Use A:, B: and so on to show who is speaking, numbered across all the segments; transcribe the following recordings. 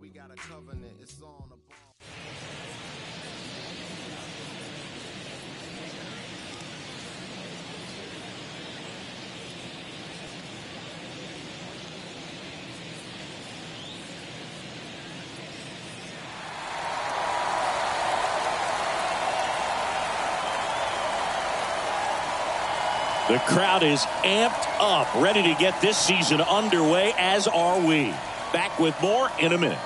A: We got a covenant, it's on the ball.
B: The crowd is amped up, ready to get this season underway, as are we. Back with more in a minute.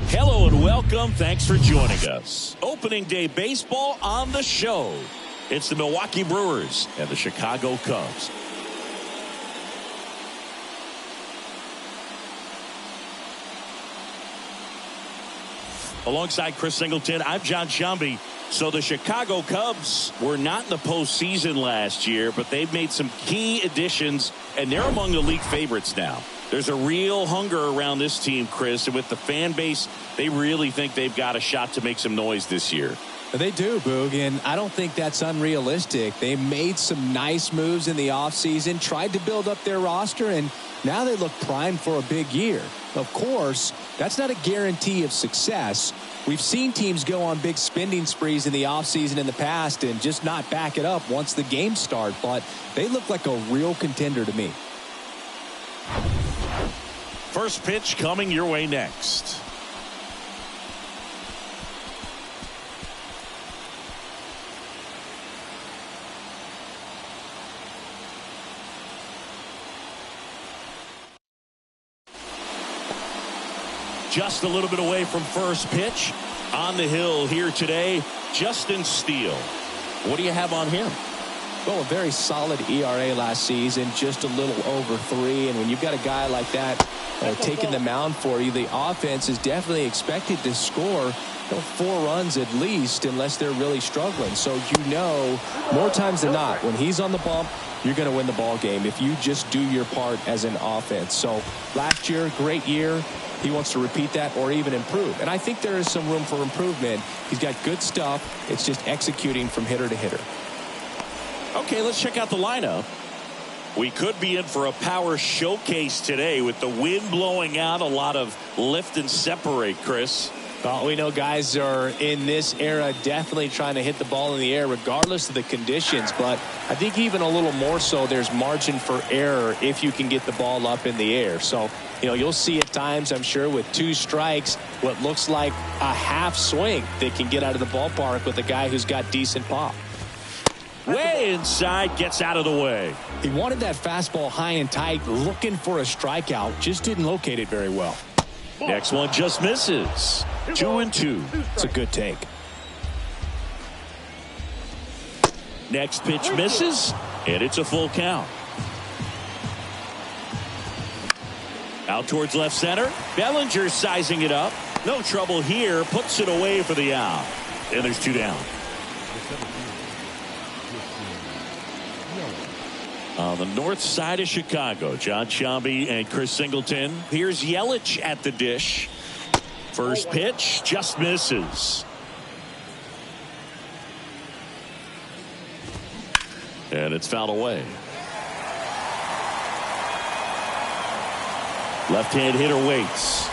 B: Hello and welcome. Thanks for joining us. Opening day baseball on the show. It's the Milwaukee Brewers and the Chicago Cubs. Alongside Chris Singleton, I'm John Shambi. So the Chicago Cubs were not in the postseason last year, but they've made some key additions, and they're among the league favorites now. There's a real hunger around this team, Chris, and with the fan base, they really think they've got a shot to make some noise this year.
C: They do, Boog, and I don't think that's unrealistic. They made some nice moves in the offseason, tried to build up their roster, and now they look primed for a big year. Of course, that's not a guarantee of success. We've seen teams go on big spending sprees in the offseason in the past and just not back it up once the games start, but they look like a real contender to me.
B: First pitch coming your way next. Just a little bit away from first pitch. On the hill here today, Justin Steele. What do you have on him?
C: Well, a very solid ERA last season, just a little over 3. And when you've got a guy like that taking the mound for you, the offense is definitely expected to score 4 runs at least, unless they're really struggling. So more times than not, when he's on the bump, you're going to win the ball game if you just do your part as an offense. So last year, great year. He wants to repeat that or even improve. And I think there is some room for improvement. He's got good stuff. It's just executing from hitter to hitter.
B: Okay, let's check out the lineup. We could be in for a power showcase today with the wind blowing out, a lot of lift and separate, Chris.
C: Well, we know guys are in this era definitely trying to hit the ball in the air regardless of the conditions, but I think even a little more so there's margin for error if you can get the ball up in the air. So, you'll see at times, I'm sure, with 2 strikes, what looks like a half swing that can get out of the ballpark with a guy who's got decent pop.
B: Way inside, gets out of the way.
C: He wanted that fastball high and tight, looking for a strikeout, just didn't locate it very well.
B: Next one just misses. 2-2.
C: It's a good take.
B: Next pitch misses, and it's a full count. Out towards left center. Bellinger sizing it up. No trouble here. Puts it away for the out. And there's 2 down. On the north side of Chicago, John Shambi and Chris Singleton. Here's Yelich at the dish. First pitch just misses. And it's fouled away. Left-hand hitter waits.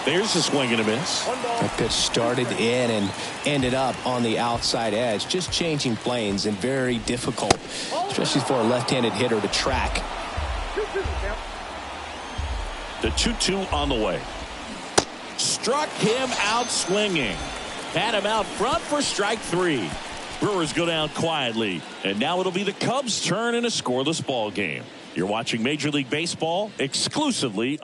B: There's a swing and a miss.
C: That pitch started in and ended up on the outside edge. Just changing planes and very difficult, especially for a left-handed hitter to track.
B: The 2-2 on the way. Struck him out swinging. Had him out front for strike 3. Brewers go down quietly. And now it'll be the Cubs' turn in a scoreless ball game. You're watching Major League Baseball exclusively.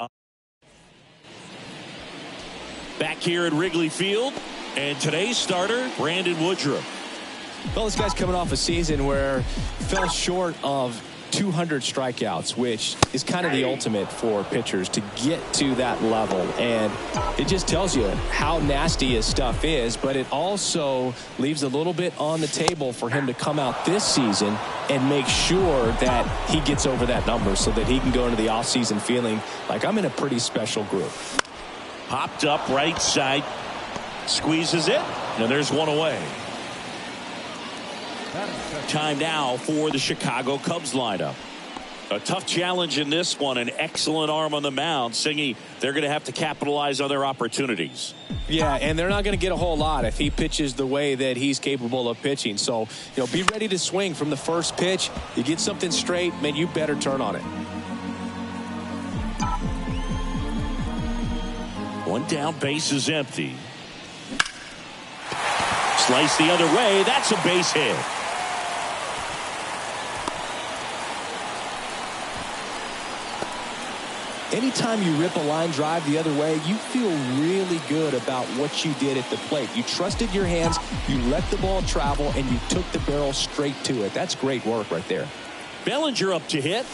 B: Back here at Wrigley Field, and today's starter, Brandon Woodruff.
C: Well, this guy's coming off a season where fell short of 200 strikeouts, which is kind of the ultimate for pitchers to get to that level. And it just tells you how nasty his stuff is, but it also leaves a little bit on the table for him to come out this season and make sure that he gets over that number so that he can go into the offseason feeling like I'm in a pretty special group.
B: Popped up right side, squeezes it, and there's one away. Time now for the Chicago Cubs lineup. A tough challenge in this one. An excellent arm on the mound. Singy, they're going to have to capitalize on their opportunities.
C: Yeah, and they're not going to get a whole lot if he pitches the way that he's capable of pitching. So, be ready to swing from the first pitch. You get something straight, man, you better turn on it.
B: One down, base is empty. Slice the other way. That's a base hit.
C: Anytime you rip a line drive the other way, you feel really good about what you did at the plate. You trusted your hands, you let the ball travel, and you took the barrel straight to it. That's great work right there.
B: Bellinger up to hit.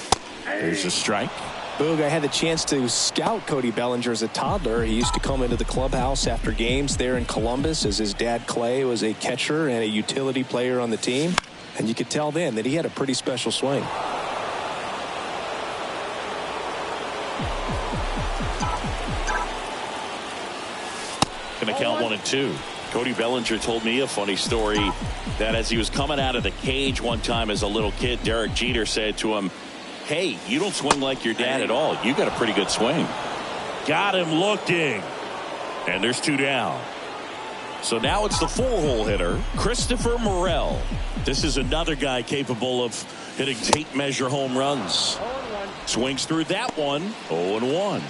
B: There's a strike.
C: Boog, I had the chance to scout Cody Bellinger as a toddler. He used to come into the clubhouse after games there in Columbus, as his dad Clay was a catcher and a utility player on the team. And you could tell then that he had a pretty special swing.
B: Going to count 1-2. Cody Bellinger told me a funny story that as he was coming out of the cage one time as a little kid, Derek Jeter said to him, "Hey, you don't swing like your dad at all. You got a pretty good swing." Got him looking. And there's 2 down. So now it's the 4-hole hitter, Christopher Morel. This is another guy capable of hitting tape measure home runs. Swings through that one. 0-1.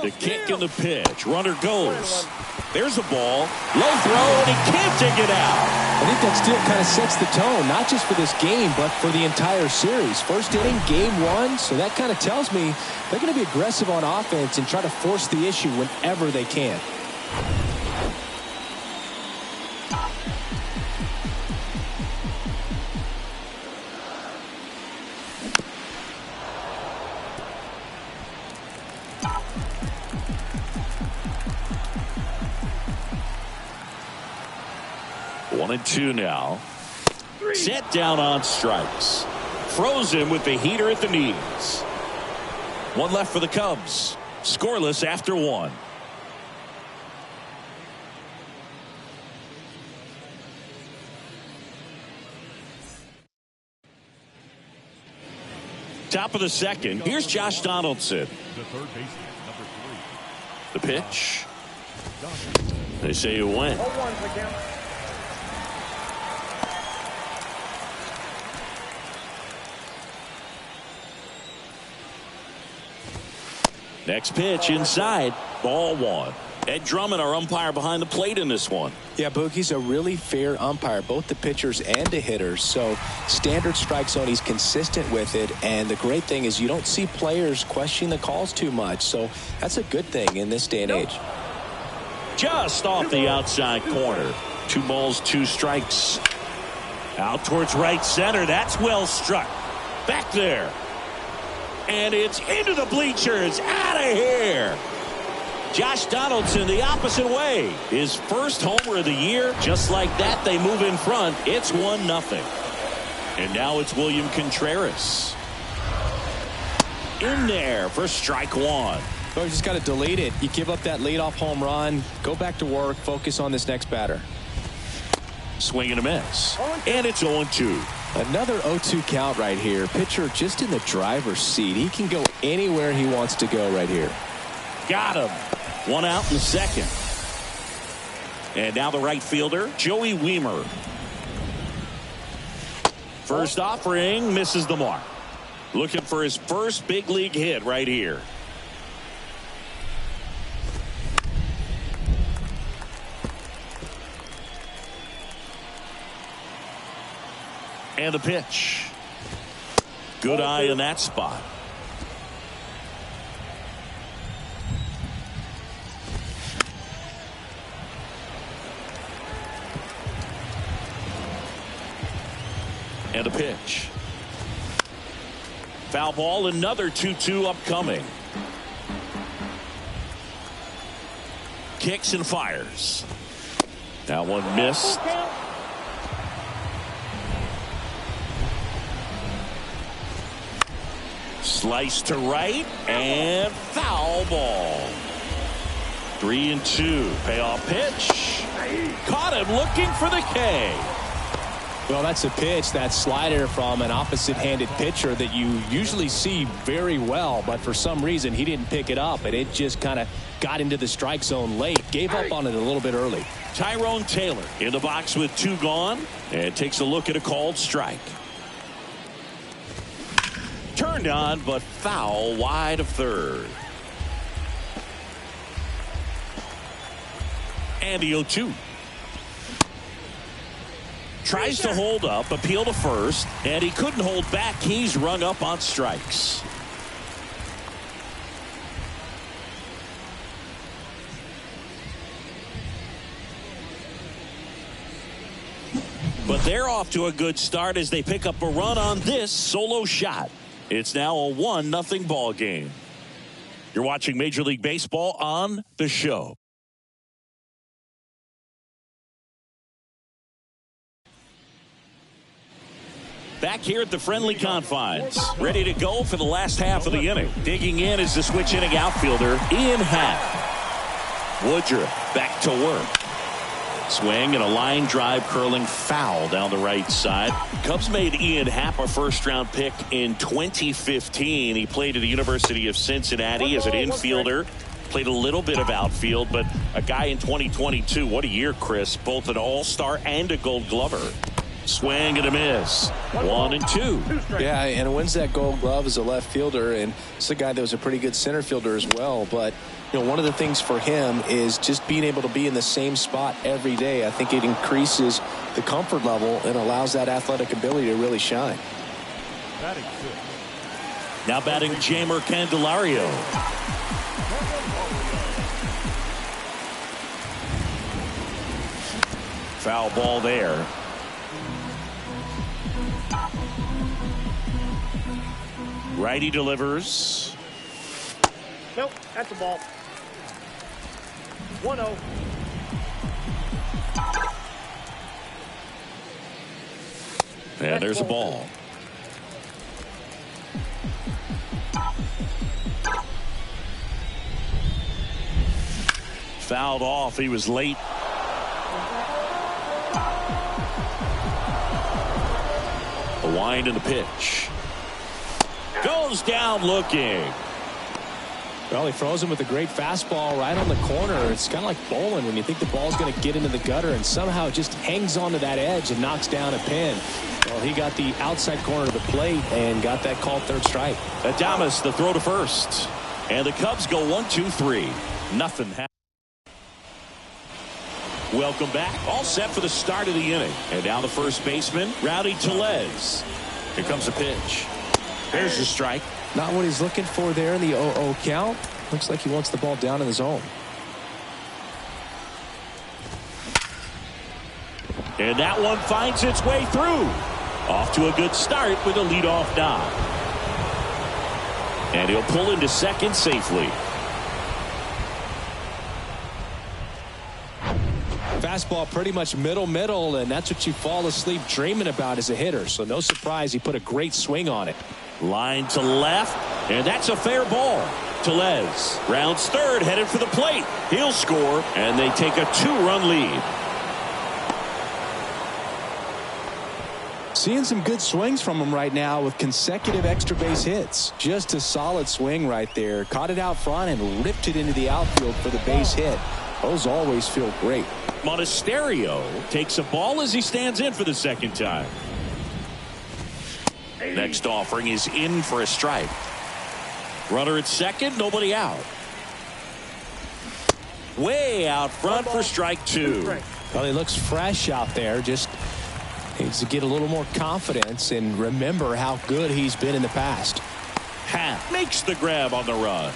B: The kick and the pitch. Runner goes. There's a ball. Low throw, and he can't take it out.
C: I think that still kind of sets the tone, not just for this game, but for the entire series. First inning, game 1. So that kind of tells me they're going to be aggressive on offense and try to force the issue whenever they can.
B: One and 2 now. Set down on strikes. Frozen with the heater at the knees. 1 left for the Cubs. Scoreless after 1. Top of the second. Here's Josh Donaldson.
D: The third baseman, number 3.
B: The pitch. They say you win. Next pitch inside. Ball 1. Ed Drummond, our umpire behind the plate in this one.
C: Yeah, Boogie's a really fair umpire, both the pitchers and the hitters. So standard strike zone, he's consistent with it. And the great thing is you don't see players questioning the calls too much. So that's a good thing in this day and age.
B: Just off the outside corner. 2 balls, 2 strikes. Out towards right center. That's well struck. Back there. And it's into the bleachers. Out of here. Josh Donaldson the opposite way. His first homer of the year. Just like that, they move in front. It's 1-0. And now it's William Contreras. In there for strike 1.
C: Oh, you just got to delete it. You give up that leadoff home run. Go back to work. Focus on this next batter.
B: Swing and a miss. And it's 0-2.
C: Another 0-2 count right here. Pitcher just in the driver's seat. He can go anywhere he wants to go right here.
B: Got him. 1 out in the second. And now the right fielder, Joey Wiemer. First offering, misses the mark. Looking for his first big league hit right here. And the pitch. Good eye in that spot. And a pitch. Foul ball, another 2-2 upcoming. Kicks and fires. That one missed. Slice to right and foul ball. 3-2. Payoff pitch. Caught him looking for the K.
C: Well, that's a pitch, that slider from an opposite-handed pitcher that you usually see very well, but for some reason he didn't pick it up, and it just kind of got into the strike zone late. Gave up on it a little bit early.
B: Tyrone Taylor in the box with 2 gone and takes a look at a called strike. Turned on, but foul wide of third. And the 0-2. Tries to hold up, appeal to first, and he couldn't hold back. He's rung up on strikes. But they're off to a good start as they pick up a run on this solo shot. It's now a 1-0 ball game. You're watching Major League Baseball on The Show. Back here at the friendly confines, ready to go for the last half of the inning. Digging in is the switch inning outfielder, Ian Happ. Woodruff back to work. Swing and a line drive curling foul down the right side. Cubs made Ian Happ a first-round pick in 2015. He played at the University of Cincinnati as an infielder. Played a little bit of outfield, but a guy in 2022. What a year, Chris. Both an all-star and a Gold Glover. Swing and a miss. 1-2.
C: Yeah, and wins that Gold Glove as a left fielder, and it's a guy that was a pretty good center fielder as well. But you know, one of the things for him is just being able to be in the same spot every day. I think it increases the comfort level and allows that athletic ability to really shine.
B: Now batting Jamer Candelario. Foul ball there. Righty delivers.
E: Nope, that's a ball. 1-0.
B: And there's a ball. Fouled off. He was late. A wind in the pitch. Goes down looking.
C: Well, he throws him with a great fastball right on the corner. It's kind of like bowling when you think the ball's going to get into the gutter and somehow it just hangs onto that edge and knocks down a pin. Well, he got the outside corner of the plate and got that called third strike.
B: Adames the throw to first. And the Cubs go 1-2-3. Nothing happened. Welcome back. All set for the start of the inning. And now the first baseman, Rowdy Tellez. Here comes a pitch. There's the strike.
C: Not what he's looking for there in the 0-0 count. Looks like he wants the ball down in the zone.
B: And that one finds its way through. Off to a good start with a leadoff knock. And he'll pull into second safely.
C: Fastball pretty much middle, and that's what you fall asleep dreaming about as a hitter. So no surprise he put a great swing on it.
B: Line to left, and that's a fair ball. Tellez rounds third, headed for the plate. He'll score, and they take a 2-run lead.
C: Seeing some good swings from him right now with consecutive extra base hits. Just a solid swing right there. Caught it out front and ripped it into the outfield for the base hit. Those always feel great.
B: Monasterio takes a ball as he stands in for the second time. Next offering is in for a strike. Runner at second, nobody out. Way out front for strike 2.
C: Well, he looks fresh out there. Just needs to get a little more confidence and remember how good he's been in the past.
B: Happ makes the grab on the run.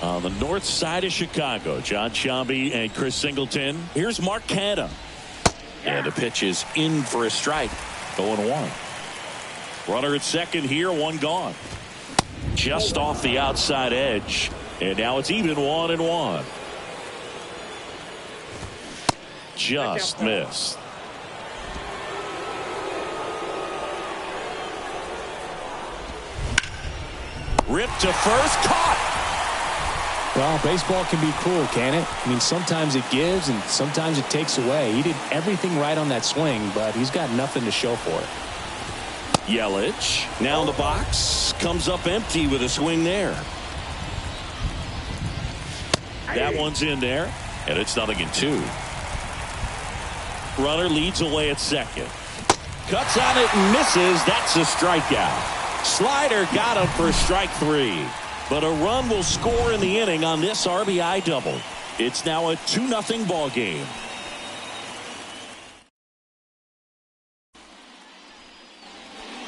B: On the north side of Chicago, John Sciambi and Chris Singleton. Here's Mark Canha. And the pitch is in for a strike. 0-1. Runner at second here, one gone. Just off the outside edge. And now it's even 1-1. Just missed. Ripped to first, caught.
C: Well, baseball can be cruel, can it? I mean, sometimes it gives and sometimes it takes away. He did everything right on that swing, but he's got nothing to show for it.
B: Yelich now in the box, comes up empty with a swing there. That one's in there, and it's 0-2. Runner leads away at second. Cuts on it and misses. That's a strikeout. Slider got him for strike 3. But a run will score in the inning on this RBI double. It's now a 2-0 ball game.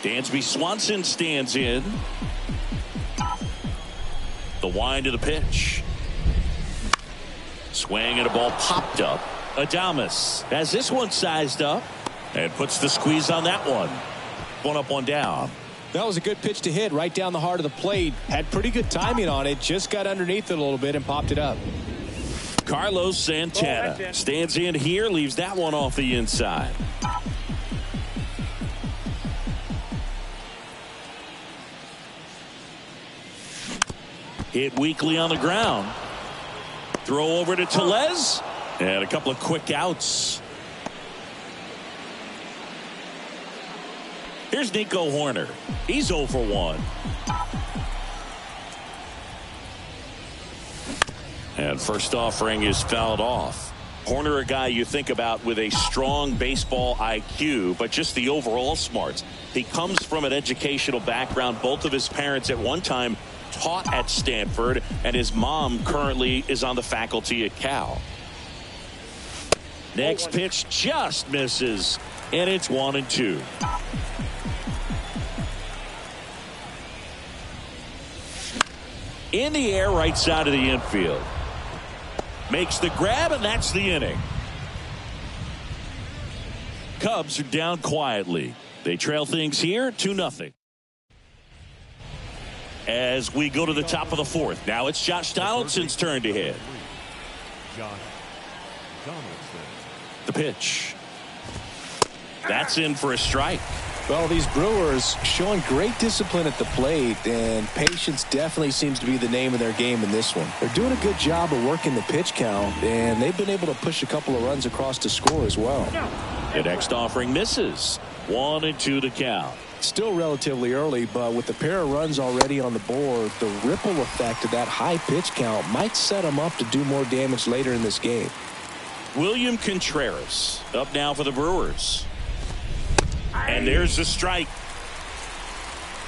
B: Dansby Swanson stands in. The wind of the pitch. Swing and a ball popped up. Adames has this one sized up and puts the squeeze on that one. One up, one down.
C: That was a good pitch to hit right down the heart of the plate. Had pretty good timing on it. Just got underneath it a little bit and popped it up.
B: Carlos Santana stands in here, leaves that one off the inside. Hit weakly on the ground. Throw over to Tellez. And a couple of quick outs. Here's Nico Horner. He's 0 for 1. And first offering is fouled off. Horner, a guy you think about with a strong baseball IQ, but just the overall smarts. He comes from an educational background. Both of his parents at one time taught at Stanford, and his mom currently is on the faculty at Cal. Next pitch just misses, and it's 1-2. In the air, right side of the infield. Makes the grab, and that's the inning. Cubs are down quietly. They trail things here 2-0. As we go to the top of the fourth. Now it's Josh Donaldson's turn to hit. The pitch. That's in for a strike.
C: Well, these Brewers showing great discipline at the plate, and patience definitely seems to be the name of their game in this one. They're doing a good job of working the pitch count, and they've been able to push a couple of runs across to score as well.
B: The next offering misses. 1-2 to count.
C: Still relatively early, but with the pair of runs already on the board, the ripple effect of that high pitch count might set them up to do more damage later in this game.
B: William Contreras up now for the Brewers. And there's the strike.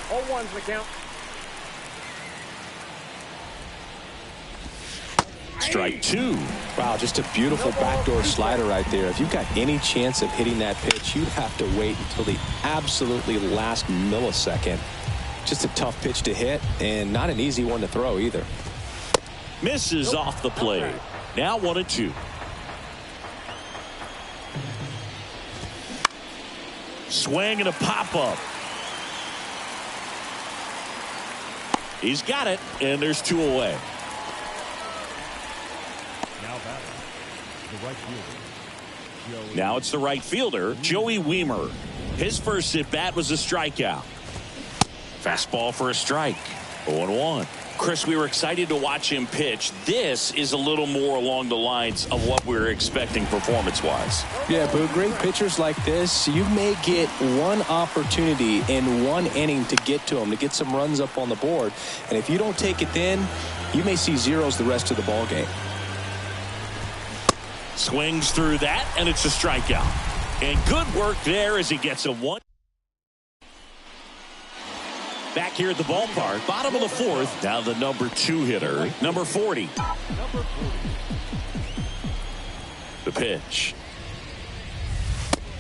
E: 0-1's the count.
B: Strike 2.
C: Wow, just a beautiful backdoor slider right there. If you've got any chance of hitting that pitch, you have to wait until the absolutely last millisecond. Just a tough pitch to hit, and not an easy one to throw either.
B: Misses off the plate. Now 1-2. Swing and a pop-up. He's got it, and there's 2 away. Now it's the right fielder, Joey Wiemer. His first at-bat was a strikeout. Fastball for a strike. 0-1. Chris, we were excited to watch him pitch. This is a little more along the lines of what we were expecting performance-wise.
C: Yeah, but great pitchers like this, you may get one opportunity in one inning to get to them, to get some runs up on the board. And if you don't take it then, you may see zeros the rest of the ball game.
B: Swings through that, and it's a strikeout. And good work there as he gets a 1. Back here at the ballpark, bottom of the fourth. Now the number 2 hitter, number 40. The pitch.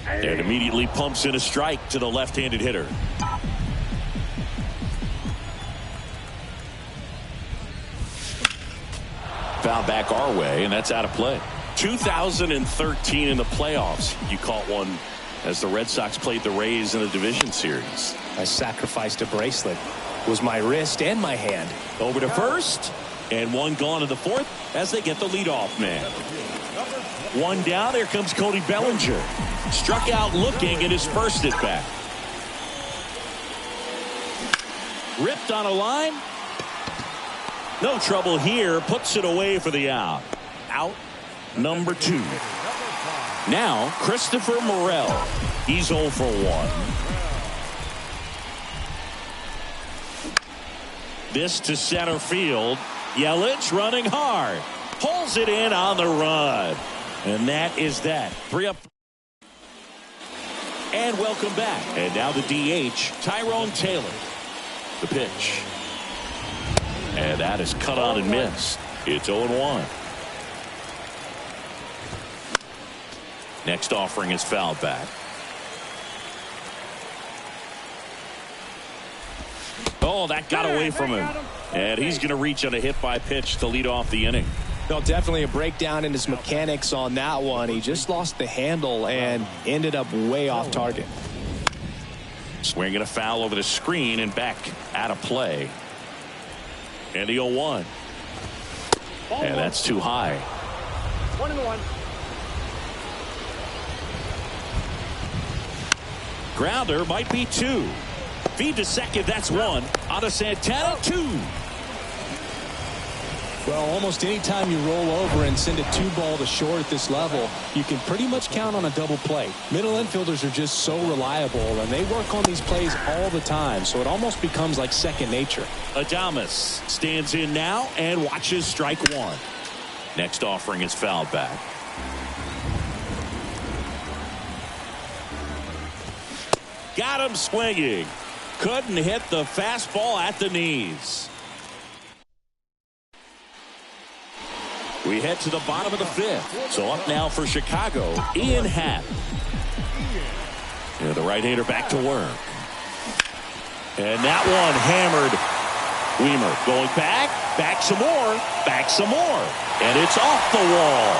B: And immediately pumps in a strike to the left-handed hitter. Foul back our way, and that's out of play. 2013 in the playoffs, you caught one as the Red Sox played the Rays in the division series.
C: I sacrificed a bracelet. It was my wrist and my hand.
B: Over to first, and one gone in the fourth as they get the leadoff man. One down, here comes Cody Bellinger. Struck out looking at his first at bat. Ripped on a line, No trouble here. Puts it away for the out. Out number 2. Now Christopher Morel. He's 0 for 1. This to center field. Yelich running hard. Pulls it in on the run. And that is that. 3 up. And welcome back. And now the DH, Tyrone Taylor. The pitch. And that is cut on and missed. It's 0-1. Next offering is fouled back. Oh, that got away from him. And he's going to reach on a hit by pitch to lead off the inning.
C: Well, definitely a breakdown in his mechanics on that one. He just lost the handle and ended up way off target.
B: Swinging a foul over the screen and back out of play. And the 0-1. And that's too high.
E: 1-1.
B: Grounder might be 2. Feed to second. That's 1. On to Santana. 2.
C: Well, almost any time you roll over and send a 2-ball to short at this level, you can pretty much count on a double play. Middle infielders are just so reliable, and they work on these plays all the time, so it almost becomes like second nature.
B: Adames stands in now and watches strike 1. Next offering is fouled back. Got him swinging. Couldn't hit the fastball at the knees. We head to the bottom of the 5th. So up now for Chicago, Ian Happ. And the right-hander back to work. And that one hammered. Weimer going back some more, and it's off the wall.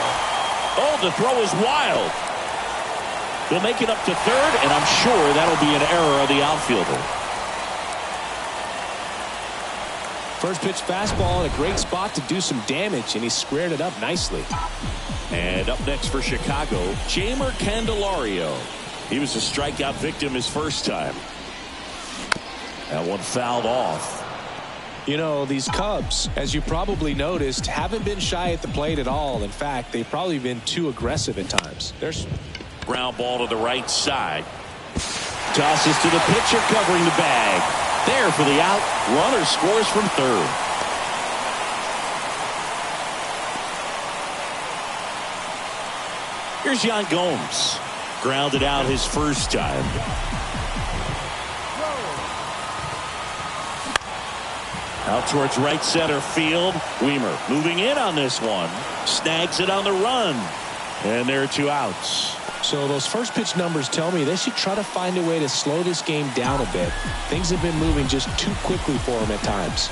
B: Oh, the throw is wild. They'll make it up to third, and I'm sure that'll be an error of the outfielder.
C: First pitch fastball in a great spot to do some damage, and he squared it up nicely.
B: And up next for Chicago, Jeimer Candelario. He was a strikeout victim his first time. That one fouled off.
C: You know, these Cubs, as you probably noticed, haven't been shy at the plate at all. In fact, they've probably been too aggressive at times. There's
B: ground ball to the right side. Tosses to the pitcher covering the bag. There for the out. Runner scores from third. Here's Yan Gomes. Grounded out his first time. Out towards right center field. Weimer moving in on this one. Snags it on the run. And there are 2 outs.
C: So those first pitch numbers tell me they should try to find a way to slow this game down a bit. Things have been moving just too quickly for them at times.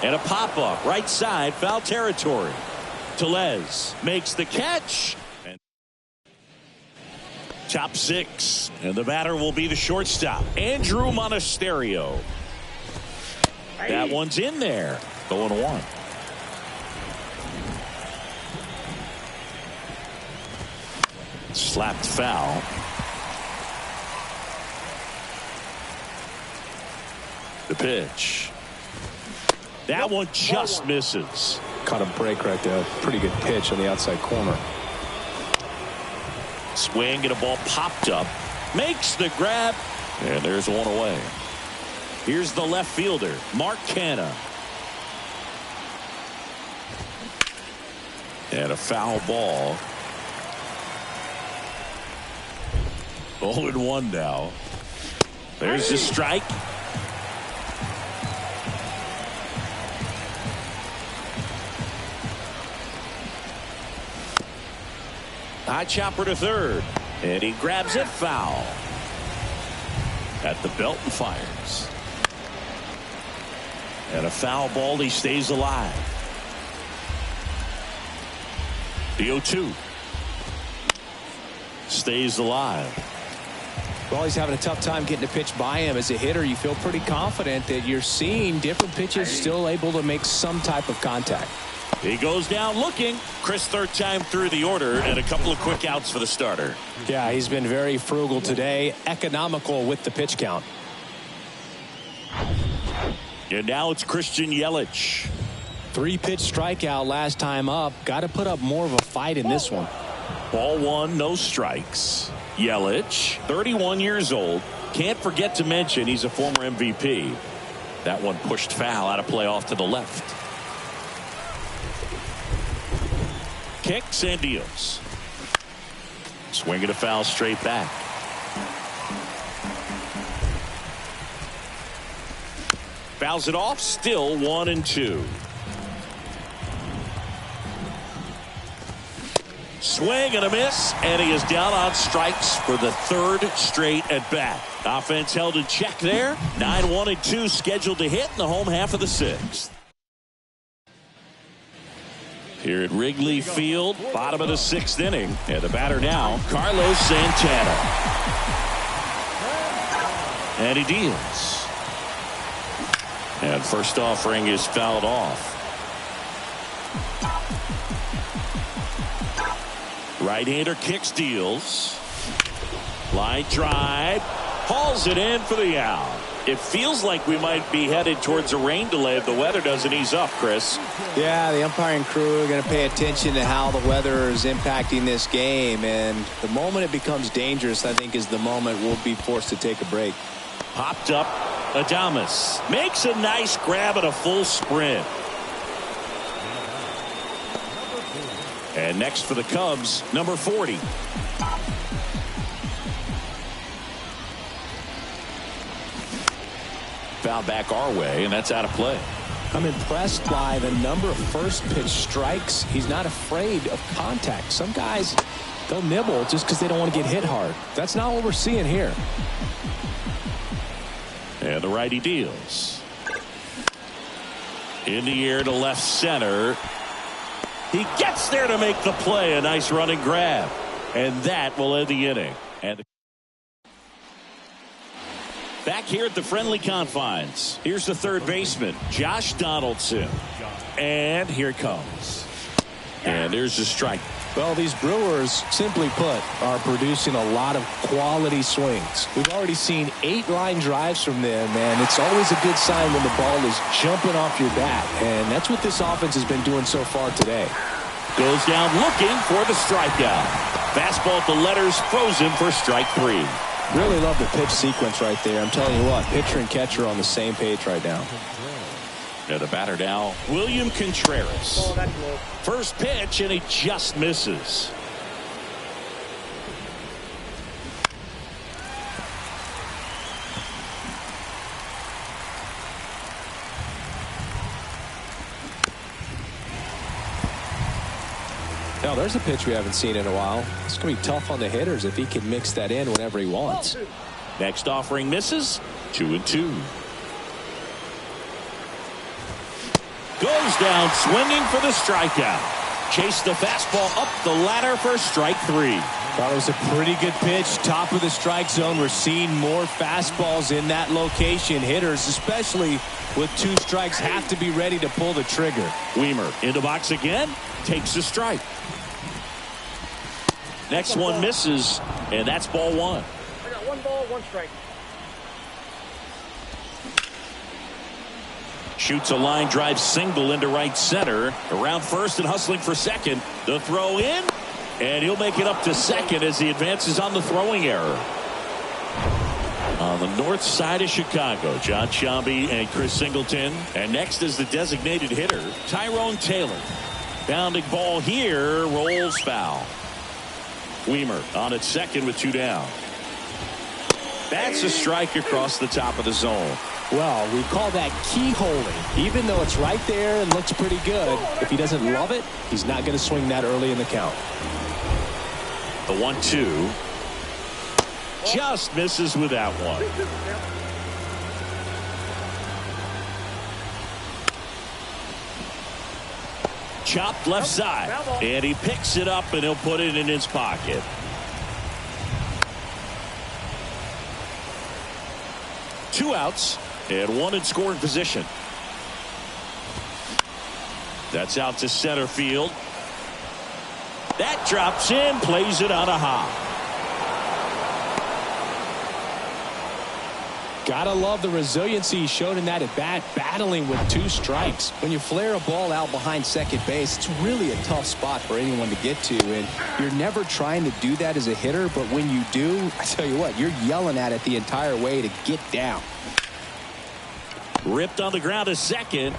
B: And a pop-up right side, foul territory. Tellez makes the catch. And top 6. And the batter will be the shortstop, Andrew Monasterio. That one's in there. 0-1. Slapped foul. The pitch. That one just misses.
C: Caught a break right there. Pretty good pitch on the outside corner.
B: Swing and a ball popped up. Makes the grab. And there's one away. Here's the left fielder, Mark Canha. And a foul ball. 0-1 now. There's the strike. High chopper to third. And he grabs it foul. At the belt and fires. And a foul ball. He stays alive. The 0-2. Stays alive.
C: Well, he's having a tough time getting a pitch by him. As a hitter, you feel pretty confident that you're seeing different pitches still able to make some type of contact.
B: He goes down looking. Chris, third time through the order, and a couple of quick outs for the starter.
C: Yeah, he's been very frugal today, economical with the pitch count.
B: And now it's Christian Yelich.
C: 3-pitch strikeout last time up. Got to put up more of a fight in this one.
B: Ball one, no strikes. Yelich, 31 years old. Can't forget to mention he's a former MVP. That one pushed foul out of play off to the left. Kicks and deals. Swinging a foul straight back. Fouls it off. Still 1-2. Swing and a miss, and he is down on strikes for the third straight at bat. Offense held in check there. 9-1-2 scheduled to hit in the home half of the sixth. Here at Wrigley Field, bottom of the sixth inning, and the batter now, Carlos Santana. And he deals. And first offering is fouled off. Right-hander kicks, deals. Line drive. Hauls it in for the out. It feels like we might be headed towards a rain delay if the weather doesn't ease up, Chris.
F: Yeah, the umpiring crew are going to pay attention to how the weather is impacting this game. And the moment it becomes dangerous, I think, is the moment we'll be forced to take a break.
B: Popped up. Adames makes a nice grab and a full sprint. And next for the Cubs, number 40. Foul back our way, and that's out of play.
C: I'm impressed by the number of first pitch strikes. He's not afraid of contact. Some guys, they'll nibble just because they don't want to get hit hard. That's not what we're seeing here.
B: And the righty deals. In the air to left center. He gets there to make the play. A nice running grab. And that will end the inning. And back here at the friendly confines. Here's the third baseman, Josh Donaldson. And here it comes. And there's the strike.
C: Well, these Brewers, simply put, are producing a lot of quality swings. We've already seen 8 line drives from them, and it's always a good sign when the ball is jumping off your bat. And that's what this offense has been doing so far today.
B: Goes down looking for the strikeout. Fastball at the letters, frozen for strike 3.
C: Really love the pitch sequence right there. I'm telling you what, pitcher and catcher are on the same page right now.
B: And the batter now, William Contreras.
E: Oh, that's low.
B: First pitch, and he just misses.
C: Now, there's a pitch we haven't seen in a while. It's going to be tough on the hitters if he can mix that in whenever he wants.
B: Next offering misses. 2-2. Goes down swinging for the strikeout. Chase the fastball up the ladder for strike 3.
C: Thought it was a pretty good pitch. Top of the strike zone. We're seeing more fastballs in that location. Hitters, especially with 2 strikes, have to be ready to pull the trigger.
B: Weimer in the box again. Takes the strike. Next one misses, and that's ball 1.
E: I got 1 ball, 1 strike.
B: Shoots a line drive single into right center. Around first and hustling for second. The throw in, and he'll make it up to second as he advances on the throwing error. On the north side of Chicago, John Sciambi and Chris Singleton. And next is the designated hitter, Tyrone Taylor. Bounding ball here, rolls foul. Weimer on at second with 2 down. That's a strike across the top of the zone.
C: Well, we call that keyholing. Even though it's right there and looks pretty good, if he doesn't love it, he's not going to swing that early in the count.
B: The 1-2. Just misses with that one. Chopped left side, and he picks it up, and he'll put it in his pocket. Two outs and 1 in scoring position. That's out to center field. That drops in, plays it on a hop.
C: Gotta love the resiliency he showed in that at bat, battling with 2 strikes.
F: When you flare a ball out behind second base, it's really a tough spot for anyone to get to, and you're never trying to do that as a hitter, but when you do, I tell you what, you're yelling at it the entire way to get down.
B: Ripped on the ground to second.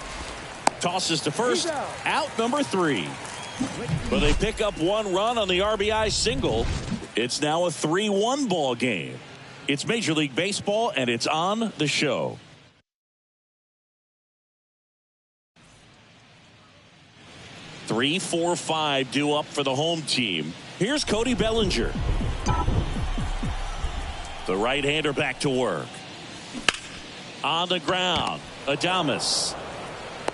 B: Tosses to first. Out number 3. But they pick up 1 run on the RBI single. It's now a 3-1 ball game. It's Major League Baseball, and it's on the show. Three, 4, 5 due up for the home team. Here's Cody Bellinger. The right-hander back to work. On the ground, Adames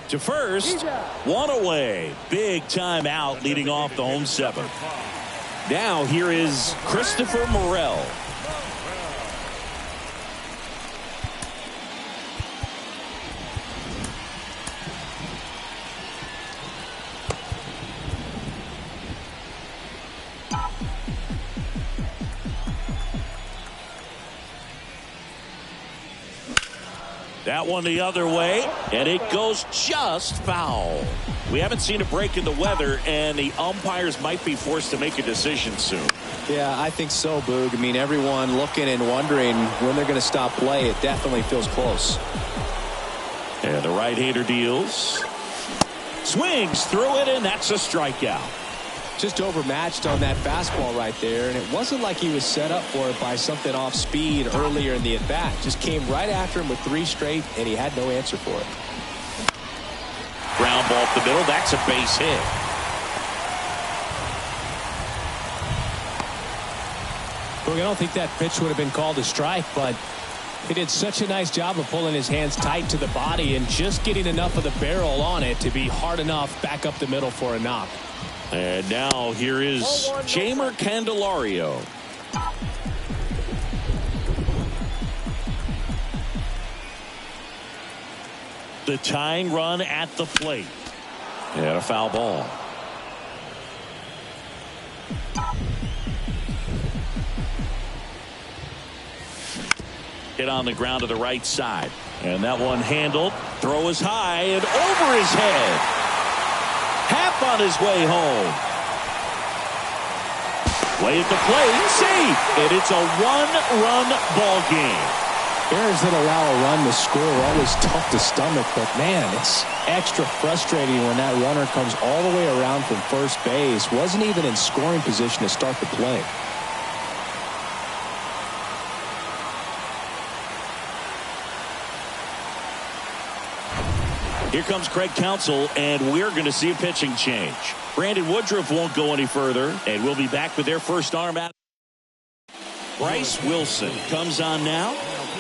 B: to first. 1 away. Big time out leading off the home 7th. Now here is Christopher Morel. That one the other way, and it goes just foul. We haven't seen a break in the weather, and the umpires might be forced to make a decision soon.
F: Yeah, I think so, Boog. I mean, everyone looking and wondering when they're going to stop play. It definitely feels close.
B: And the right-hander deals. Swings through it, and that's a strikeout.
C: Just overmatched on that fastball right there, and it wasn't like he was set up for it by something off speed earlier in the at-bat. Just came right after him with 3 straight, and he had no answer for it.
B: Ground ball up the middle. That's a base hit.
C: Look, I don't think that pitch would have been called a strike, but he did such a nice job of pulling his hands tight to the body and just getting enough of the barrel on it to be hard enough back up the middle for a knock.
B: And now here is Jamer Candelario. The tying run at the plate. And a foul ball. Hit on the ground to the right side. And that one handled. Throw is high and over his head. Half on his way home. Way at the plate, safe, and it's a 1-run ball game.
C: Errors that allow a run to score are always tough to stomach, but man, it's extra frustrating when that runner comes all the way around from first base. Wasn't even in scoring position to start the play.
B: Here comes Craig Counsell, and we're going to see a pitching change. Brandon Woodruff won't go any further, and we'll be back with their first arm out. Bryce Wilson comes on now.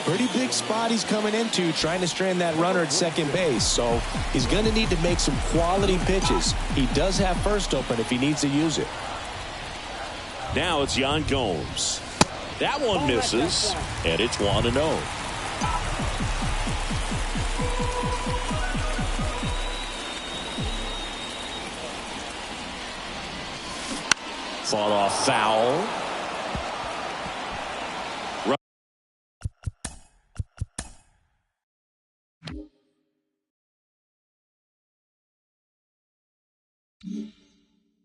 C: Pretty big spot he's coming into, trying to strand that runner at second base, so he's going to need to make some quality pitches. He does have first open if he needs to use it.
B: Now it's Yan Gomes. That one misses, and it's 1-0. Fought off foul.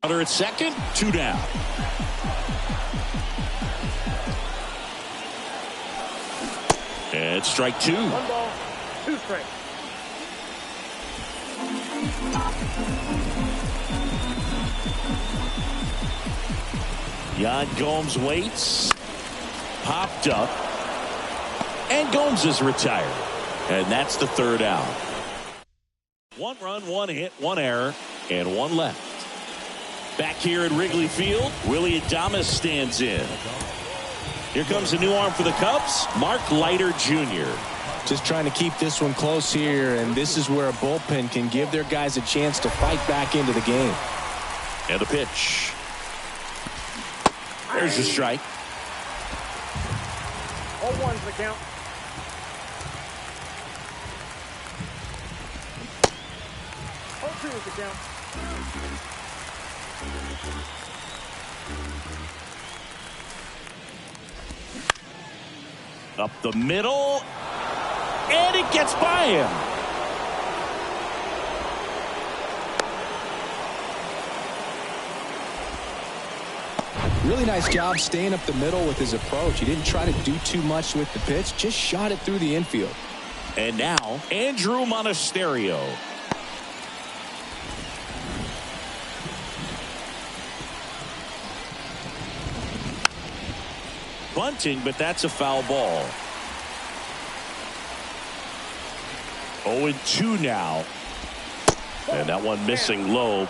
B: Runner at second, 2 down. And strike 2.
E: 1 ball, 2 strikes.
B: Yan Gomes waits. Popped up. And Gomes is retired. And that's the 3rd out. 1 run, 1 hit, 1 error, and 1 left. Back here at Wrigley Field, Willie Adames stands in. Here comes a new arm for the Cubs, Mark Leiter Jr.
C: Just trying to keep this one close here, and this is where a bullpen can give their guys a chance to fight back into the game.
B: And the pitch. There's a strike.
E: 0-1's the count. 2 is the count.
B: Up the middle, and it gets by him.
F: Really nice job staying up the middle with his approach. He didn't try to do too much with the pitch, just shot it through the infield.
B: And now, Andrew Monasterio. Bunting, but that's a foul ball. 0-2 now. And that one missing low.